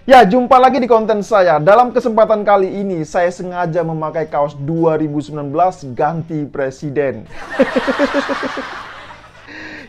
Ya, jumpa lagi di konten saya. Dalam kesempatan kali ini, saya sengaja memakai kaos 2019 ganti presiden.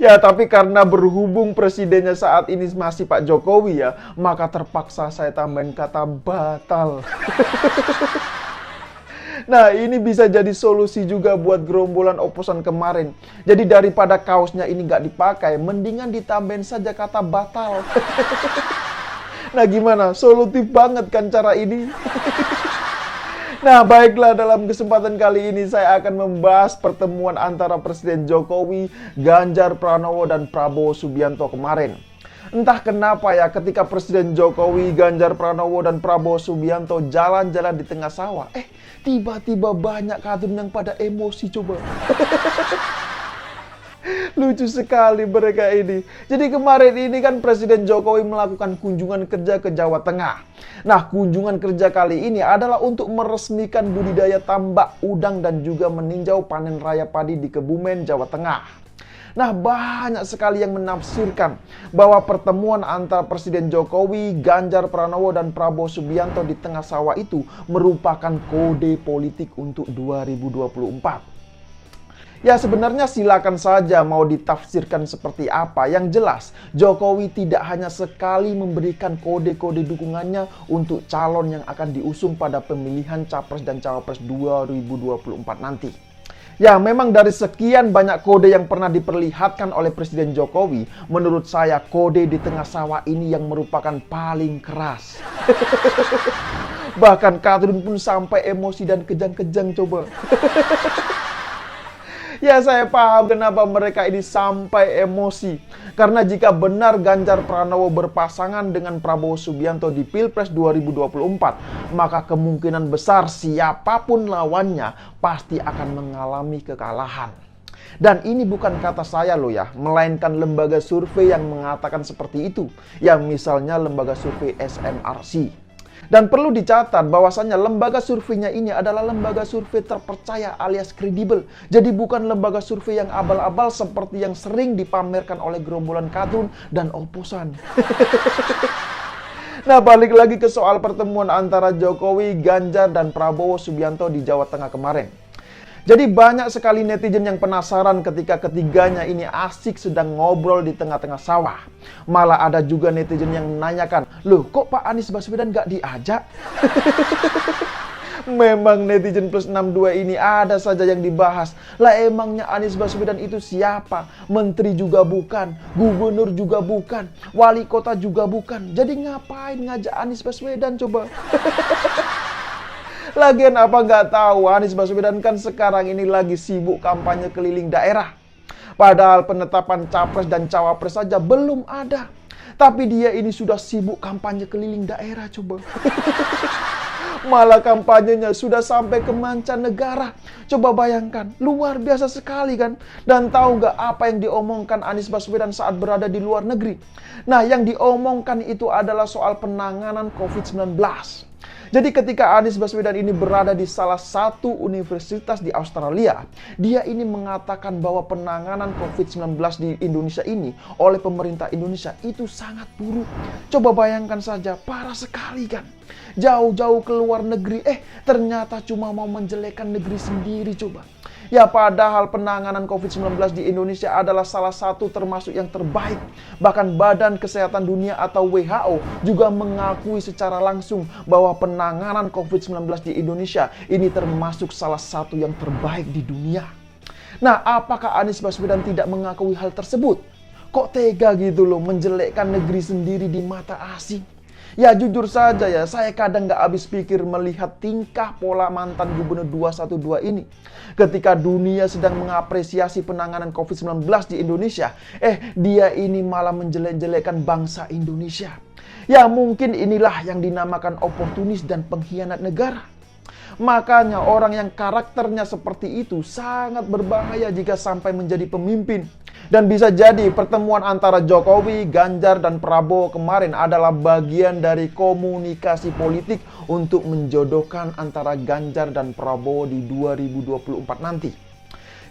Ya, tapi karena berhubung presidennya saat ini masih Pak Jokowi ya, maka terpaksa saya tambahin kata batal. Nah, ini bisa jadi solusi juga buat gerombolan oposan kemarin. Jadi daripada kaosnya ini nggak dipakai, mendingan ditambahin saja kata batal. Nah, gimana? Solutif banget kan cara ini? Nah, baiklah, dalam kesempatan kali ini saya akan membahas pertemuan antara Presiden Jokowi, Ganjar Pranowo, dan Prabowo Subianto kemarin. Entah kenapa ya, ketika Presiden Jokowi, Ganjar Pranowo, dan Prabowo Subianto jalan-jalan di tengah sawah, tiba-tiba banyak kadrun yang pada emosi coba. Lucu sekali mereka ini. Jadi kemarin ini kan Presiden Jokowi melakukan kunjungan kerja ke Jawa Tengah. Nah, kunjungan kerja kali ini adalah untuk meresmikan budidaya tambak udang dan juga meninjau panen raya padi di Kebumen, Jawa Tengah. Nah, banyak sekali yang menafsirkan bahwa pertemuan antara Presiden Jokowi, Ganjar Pranowo, dan Prabowo Subianto di tengah sawah itu merupakan kode politik untuk 2024. Ya, sebenarnya silakan saja mau ditafsirkan seperti apa. Yang jelas, Jokowi tidak hanya sekali memberikan kode-kode dukungannya untuk calon yang akan diusung pada pemilihan Capres dan Cawapres 2024 nanti. Ya, memang dari sekian banyak kode yang pernah diperlihatkan oleh Presiden Jokowi, menurut saya kode di tengah sawah ini yang merupakan paling keras. Bahkan kadrun pun sampai emosi dan kejang-kejang coba. Ya, saya paham kenapa mereka ini sampai emosi. Karena jika benar Ganjar Pranowo berpasangan dengan Prabowo Subianto di Pilpres 2024, maka kemungkinan besar siapapun lawannya pasti akan mengalami kekalahan. Dan ini bukan kata saya loh ya, melainkan lembaga survei yang mengatakan seperti itu. Ya, misalnya lembaga survei SMRC. Dan perlu dicatat bahwasannya lembaga surveinya ini adalah lembaga survei terpercaya alias kredibel. Jadi bukan lembaga survei yang abal-abal seperti yang sering dipamerkan oleh gerombolan kadrun dan oposan. Nah, balik lagi ke soal pertemuan antara Jokowi, Ganjar, dan Prabowo Subianto di Jawa Tengah kemarin. Jadi banyak sekali netizen yang penasaran ketika ketiganya ini asik sedang ngobrol di tengah-tengah sawah. Malah ada juga netizen yang menanyakan, loh kok Pak Anies Baswedan gak diajak? Memang netizen plus 62 ini ada saja yang dibahas. Lah emangnya Anies Baswedan itu siapa? Menteri juga bukan, gubernur juga bukan, wali kota juga bukan. Jadi ngapain ngajak Anies Baswedan coba? Lagian apa nggak tahu Anies Baswedan kan sekarang ini lagi sibuk kampanye keliling daerah. Padahal penetapan Capres dan Cawapres saja belum ada. Tapi dia ini sudah sibuk kampanye keliling daerah coba. Malah kampanyenya sudah sampai ke mancanegara. Coba bayangkan, luar biasa sekali kan? Dan tahu nggak apa yang diomongkan Anies Baswedan saat berada di luar negeri? Nah, yang diomongkan itu adalah soal penanganan COVID-19. Jadi ketika Anies Baswedan ini berada di salah satu universitas di Australia, dia ini mengatakan bahwa penanganan COVID-19 di Indonesia ini oleh pemerintah Indonesia itu sangat buruk. Coba bayangkan saja, parah sekali kan. Jauh-jauh ke luar negeri, ternyata cuma mau menjelekkan negeri sendiri coba. Ya, padahal penanganan COVID-19 di Indonesia adalah salah satu termasuk yang terbaik. Bahkan Badan Kesehatan Dunia atau WHO juga mengakui secara langsung bahwa penanganan COVID-19 di Indonesia ini termasuk salah satu yang terbaik di dunia. Nah, apakah Anies Baswedan tidak mengakui hal tersebut? Kok tega gitu loh menjelekkan negeri sendiri di mata asing? Ya, jujur saja ya, saya kadang gak habis pikir melihat tingkah pola mantan gubernur 212 ini. Ketika dunia sedang mengapresiasi penanganan COVID-19 di Indonesia, dia ini malah menjelek-jelekkan bangsa Indonesia. Ya, mungkin inilah yang dinamakan oportunis dan pengkhianat negara. Makanya orang yang karakternya seperti itu sangat berbahaya jika sampai menjadi pemimpin. Dan bisa jadi pertemuan antara Jokowi, Ganjar, dan Prabowo kemarin adalah bagian dari komunikasi politik untuk menjodohkan antara Ganjar dan Prabowo di 2024 nanti.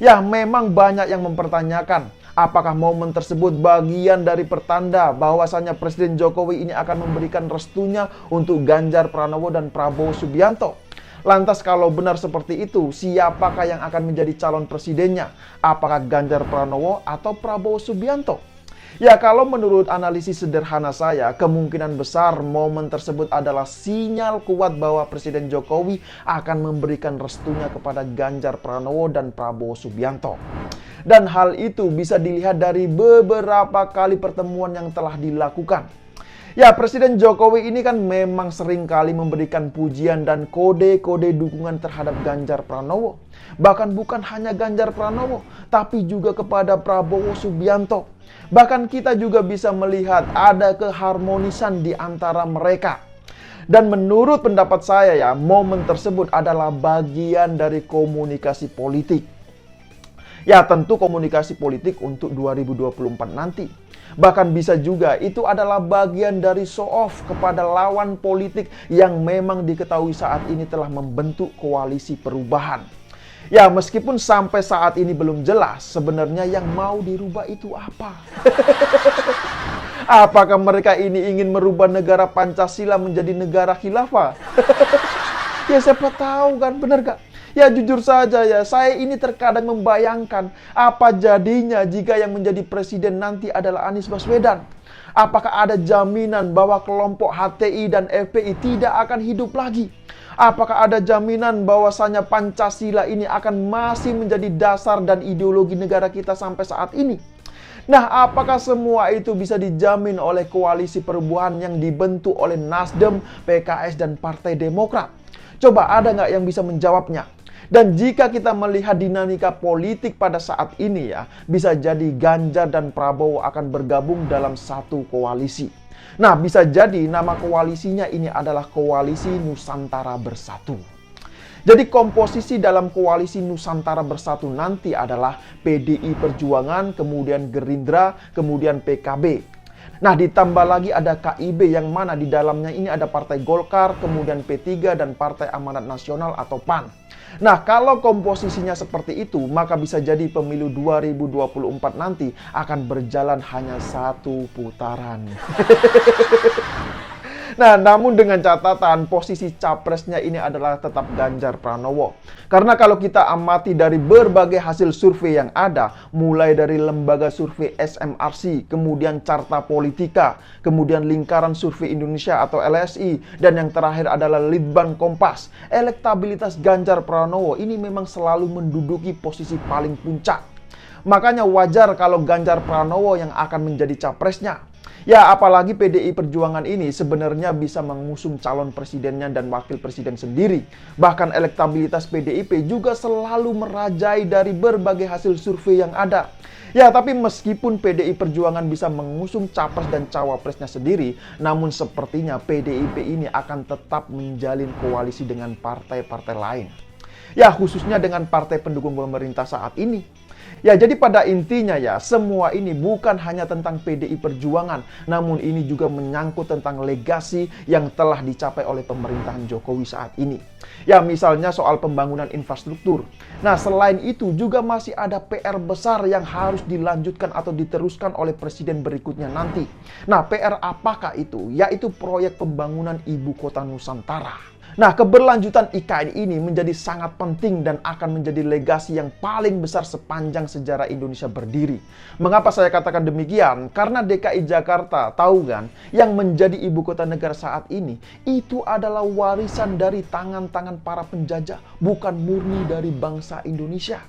Ya, memang banyak yang mempertanyakan Apakah momen tersebut bagian dari pertanda bahwasanya Presiden Jokowi ini akan memberikan restunya untuk Ganjar Pranowo dan Prabowo Subianto? Lantas kalau benar seperti itu, siapakah yang akan menjadi calon presidennya? Apakah Ganjar Pranowo atau Prabowo Subianto? Ya, kalau menurut analisis sederhana saya, kemungkinan besar momen tersebut adalah sinyal kuat bahwa Presiden Jokowi akan memberikan restunya kepada Ganjar Pranowo dan Prabowo Subianto. Dan hal itu bisa dilihat dari beberapa kali pertemuan yang telah dilakukan. Ya, Presiden Jokowi ini kan memang sering kali memberikan pujian dan kode-kode dukungan terhadap Ganjar Pranowo. Bahkan bukan hanya Ganjar Pranowo, tapi juga kepada Prabowo Subianto. Bahkan kita juga bisa melihat ada keharmonisan di antara mereka. Dan menurut pendapat saya ya, momen tersebut adalah bagian dari komunikasi politik. Ya, tentu komunikasi politik untuk 2024 nanti. Bahkan bisa juga itu adalah bagian dari show off kepada lawan politik yang memang diketahui saat ini telah membentuk koalisi perubahan. Ya, meskipun sampai saat ini belum jelas sebenarnya yang mau dirubah itu apa. Apakah mereka ini ingin merubah negara Pancasila menjadi negara khilafah? Ya, siapa tahu kan, benar gak? Ya, jujur saja ya, saya ini terkadang membayangkan apa jadinya jika yang menjadi presiden nanti adalah Anies Baswedan. Apakah ada jaminan bahwa kelompok HTI dan FPI tidak akan hidup lagi? Apakah ada jaminan bahwasanya Pancasila ini akan masih menjadi dasar dan ideologi negara kita sampai saat ini? Nah, apakah semua itu bisa dijamin oleh koalisi perubahan yang dibentuk oleh Nasdem, PKS, dan Partai Demokrat? Coba ada nggak yang bisa menjawabnya? Dan jika kita melihat dinamika politik pada saat ini ya, bisa jadi Ganjar dan Prabowo akan bergabung dalam satu koalisi. Nah, bisa jadi nama koalisinya ini adalah Koalisi Nusantara Bersatu. Jadi komposisi dalam Koalisi Nusantara Bersatu nanti adalah PDI Perjuangan, kemudian Gerindra, kemudian PKB. Nah, ditambah lagi ada KIB yang mana di dalamnya ini ada Partai Golkar, kemudian P3 dan Partai Amanat Nasional atau PAN. Nah, kalau komposisinya seperti itu, maka bisa jadi pemilu 2024 nanti akan berjalan hanya satu putaran. Nah, namun dengan catatan posisi capresnya ini adalah tetap Ganjar Pranowo. Karena kalau kita amati dari berbagai hasil survei yang ada, mulai dari lembaga survei SMRC, kemudian Carta Politika, kemudian Lingkaran Survei Indonesia atau LSI, dan yang terakhir adalah Litbang Kompas, elektabilitas Ganjar Pranowo ini memang selalu menduduki posisi paling puncak. Makanya wajar kalau Ganjar Pranowo yang akan menjadi capresnya. Ya, apalagi PDI Perjuangan ini sebenarnya bisa mengusung calon presidennya dan wakil presiden sendiri. Bahkan elektabilitas PDIP juga selalu merajai dari berbagai hasil survei yang ada. Ya, tapi meskipun PDI Perjuangan bisa mengusung capres dan cawapresnya sendiri, namun sepertinya PDIP ini akan tetap menjalin koalisi dengan partai-partai lain. Ya, khususnya dengan partai pendukung pemerintah saat ini. Ya, jadi pada intinya ya, semua ini bukan hanya tentang PDI Perjuangan, namun ini juga menyangkut tentang legasi yang telah dicapai oleh pemerintahan Jokowi saat ini. Ya, misalnya soal pembangunan infrastruktur. Nah, selain itu juga masih ada PR besar yang harus dilanjutkan atau diteruskan oleh presiden berikutnya nanti. Nah, PR apakah itu? Yaitu proyek pembangunan Ibu Kota Nusantara. Nah, keberlanjutan IKN ini menjadi sangat penting dan akan menjadi legasi yang paling besar sepanjang sejarah Indonesia berdiri. Mengapa saya katakan demikian? Karena DKI Jakarta, tahu kan, yang menjadi ibu kota negara saat ini, itu adalah warisan dari tangan-tangan para penjajah, bukan murni dari bangsa Indonesia.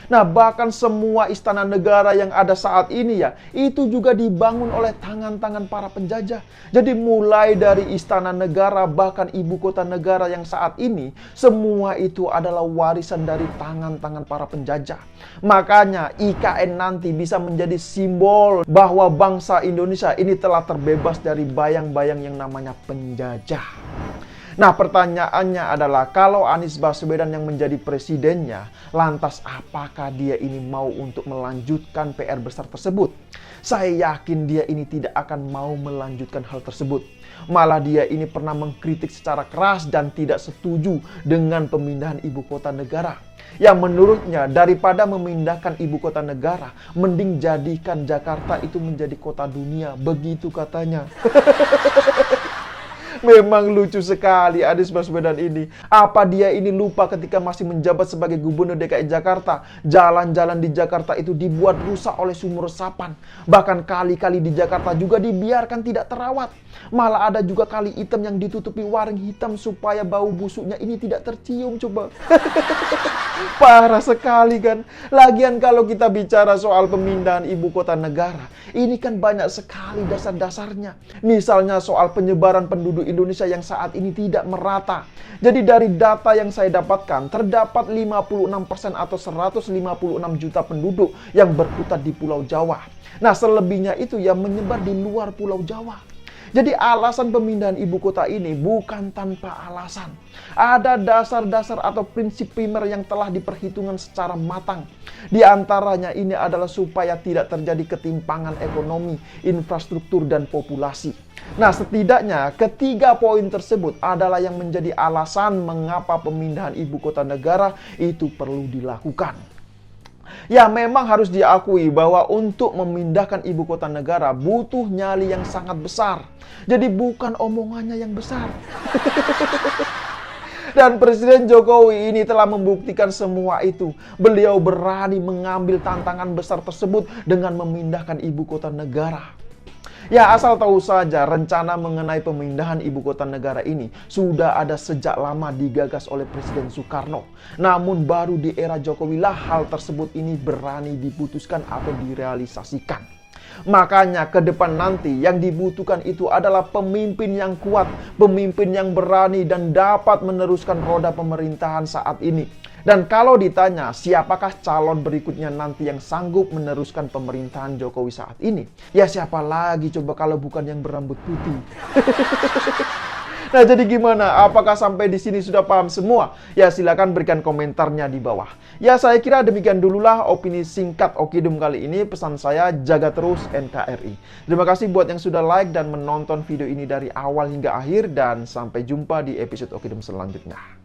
Nah, bahkan semua istana negara yang ada saat ini ya, itu juga dibangun oleh tangan-tangan para penjajah. Jadi mulai dari istana negara, bahkan ibu kota negara yang saat ini, semua itu adalah warisan dari tangan-tangan para penjajah. Makanya IKN nanti bisa menjadi simbol bahwa bangsa Indonesia ini telah terbebas dari bayang-bayang yang namanya penjajah. Nah, pertanyaannya adalah kalau Anies Baswedan yang menjadi presidennya, lantas apakah dia ini mau untuk melanjutkan PR besar tersebut? Saya yakin dia ini tidak akan mau melanjutkan hal tersebut. Malah dia ini pernah mengkritik secara keras dan tidak setuju dengan pemindahan ibu kota negara. Yang menurutnya daripada memindahkan ibu kota negara, mending jadikan Jakarta itu menjadi kota dunia. Begitu katanya. Memang lucu sekali Anies Baswedan ini. Apa dia ini lupa ketika masih menjabat sebagai Gubernur DKI Jakarta, jalan-jalan di Jakarta itu dibuat rusak oleh sumur resapan. Bahkan kali-kali di Jakarta juga dibiarkan tidak terawat. Malah ada juga kali hitam yang ditutupi waring hitam supaya bau busuknya ini tidak tercium, coba. Parah sekali kan. Lagian kalau kita bicara soal pemindahan ibu kota negara, ini kan banyak sekali dasar-dasarnya. Misalnya soal penyebaran penduduk Indonesia yang saat ini tidak merata. Jadi dari data yang saya dapatkan, terdapat 56% atau 156 juta penduduk yang berkutat di Pulau Jawa. Nah, selebihnya itu yang menyebar di luar Pulau Jawa. Jadi alasan pemindahan ibu kota ini bukan tanpa alasan. Ada dasar-dasar atau prinsip primer yang telah diperhitungkan secara matang. Di antaranya ini adalah supaya tidak terjadi ketimpangan ekonomi, infrastruktur, dan populasi. Nah, setidaknya ketiga poin tersebut adalah yang menjadi alasan mengapa pemindahan ibu kota negara itu perlu dilakukan. Ya, memang harus diakui bahwa untuk memindahkan ibu kota negara butuh nyali yang sangat besar. Jadi bukan omongannya yang besar. Dan Presiden Jokowi ini telah membuktikan semua itu. Beliau berani mengambil tantangan besar tersebut dengan memindahkan ibu kota negara. Ya, asal tahu saja rencana mengenai pemindahan ibu kota negara ini sudah ada sejak lama digagas oleh Presiden Soekarno. Namun baru di era Jokowi lah hal tersebut ini berani diputuskan atau direalisasikan. Makanya ke depan nanti yang dibutuhkan itu adalah pemimpin yang kuat, pemimpin yang berani dan dapat meneruskan roda pemerintahan saat ini. Dan kalau ditanya siapakah calon berikutnya nanti yang sanggup meneruskan pemerintahan Jokowi saat ini? Ya siapa lagi coba kalau bukan yang berambut putih. Nah, jadi gimana? Apakah sampai di sini sudah paham semua? Ya silakan berikan komentarnya di bawah. Ya saya kira demikian dululah opini singkat Okidum kali ini. Pesan saya jaga terus NKRI. Terima kasih buat yang sudah like dan menonton video ini dari awal hingga akhir. Dan sampai jumpa di episode Okidum selanjutnya.